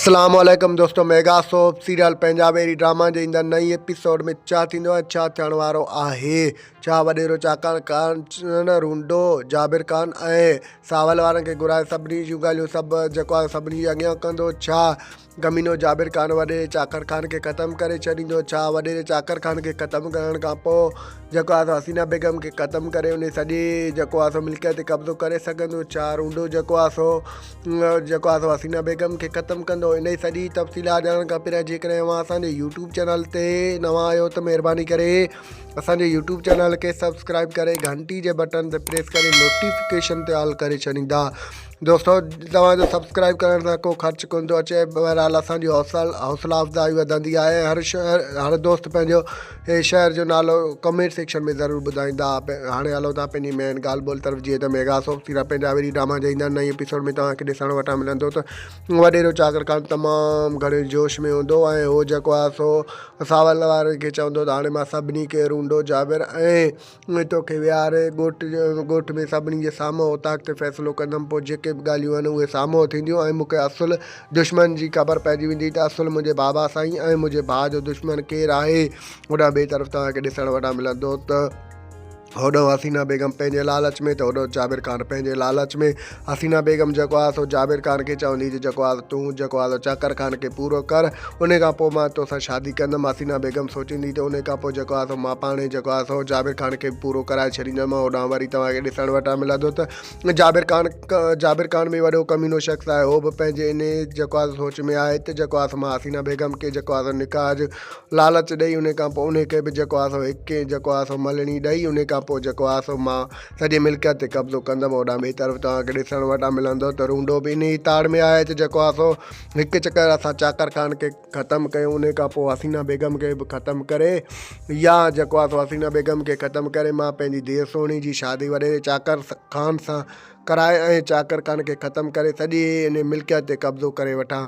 अस्सलामुअलैकुम दोस्तों, mega soap serial Punjabi drama जे ईंदड़ नई एपिसोड में छा थींदो आहे, छा थियण वारो आहे। छा वॾेरो चाकर खान रूंडो जाबिर खान ऐं सावल वारनि खे घुराए सभिनी जूं ॻाल्हियूं सभु जेको आहे सभिनी जे अॻियां कंदो। छा कमीनो जाबिर खान वॾे चाकर खान खे ख़तमु करे छॾींदो। छा वॾे चाकर खान खे ख़तमु करण खां पोइ जेको आहे हसीना बेगम खे ख़तमु करे उन सॼी जेको आहे मिल्कियत ते कब्ज़ो करे सघंदो। छा रूंडो जेको आहे हसीना बेगम खे ख़तमु कंदो। इन जी सॼी तफ़सीलात ॼाणण खां पहिरियों जेकॾहिं तव्हां असांजे यूट्यूब चैनल ते नवां आहियो त महिरबानी करे असांजे यूट्यूब चैनल खे सब्सक्राइब करे घंटी जे बटन ते प्रेस करे नोटिफिकेशन ते ऑल करे छॾींदा। दोस्तों, तव्हांजो सब्सक्राइब करण सां को ख़र्चु कोन थो अचे, बहरहाल असांजी हौसला अफ़ज़ाई वधंदी आहे। हर दोस्त पंहिंजो शहर जो नालो कमेंट सेक्शन में ज़रूरु ॿुधाईंदा। हाणे हलो था पंहिंजी मेन ॻाल्हि ॿोल तरफ़। जीअं त mega soap serial Punjabi drama जे ईंदड़ नई एपिसोड में तव्हांखे ॾिसण वटां मिलंदो त वॾेरो चाकर खान तमामु घणे जोश में हूंदो ऐं उहो जेको आहे सावल वारे खे चवंदो त हाणे मां सभिनी खे रूंडो जाबिर ऐं तोखे विहारे ॻोठ में सभिनी जे साम्हूं उतां ते फ़ैसिलो कंदुमि। पोइ जेके बि ॻाल्हियूं आहिनि उहे साम्हूं थींदियूं ऐं मूंखे असुलु दुश्मन जी ख़बर पइजी वेंदी त असुलु मुंहिंजे बाबा साईं ऐं मुंहिंजे भाउ जो दुश्मन केरु आहे। होॾां ॿिए तरफ़ तव्हांखे ॾिसण वटां मिलंदो त होॾो हसीना बेगम पंहिंजे लालच में त होॾो जाबिर खान पंहिंजे लालच में। हसीना बेगम जेको आहे जाबिर खान खे चवंदी त जेको आहे तूं जेको आहे चाकर खान खे पूरो कर, उन खां पोइ मां तोसां शादी कंदमि। हसीना बेगम सोचींदी त उन खां पोइ जेको आहे मां पाणे जेको आहे जाबिर खान खे पूरो कराए छॾींदमि। होॾां वरी तव्हांखे ॾिसण वटां मिलंदो त जाबिर खान में वॾो कमीनो शख़्स आहे। उहो बि पंहिंजे इन जेको आहे सोच में आहे त जेको आहे मां हसीना बेगम खे जेको आहे निकाह जो लालच ॾेई उन खां पोइ उन खे बि जेको आहे हिकु जेको आहे मलणी ॾेई उन खां पोइ जेको आहे मां सॼी मिल्कियत ते कब्ज़ो कंदुमि। होॾां ॿिए तरफ़ तव्हांखे ॾिसण वटां मिलंदो त रूंडो बि इन ई ताड़ में आहे त जेको आहे हिकु चकर असां चाकर खान खे ख़तमु कयूं, उन खां पोइ हसीना बेगम खे बि ख़तमु करे या जेको आहे हसीना बेगम खे ख़तमु करे मां पंहिंजी धीअ सोणी जी शादी वॾे चाकर खान सां कराए ऐं चाकर खान खे ख़तमु करे सॼी इन मिल्कियत ते कब्ज़ो करे वठां।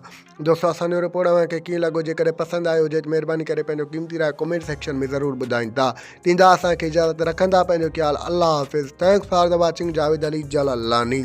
दोस्तों, असांजो रिपोर्ट तव्हांखे कीअं लॻो? जेकॾहिं पसंदि आयो हुजे त महिरबानी करे पंहिंजो क़ीमती राय कमेंट सेक्शन में ज़रूरु ॿुधाईंदा। ॾींदा असांखे इजाज़त, रखंदा पंहिंजो ख़्यालु। अल्लाह हाफ़िज़। Thanks for the watching. Javed Ali जलालानी।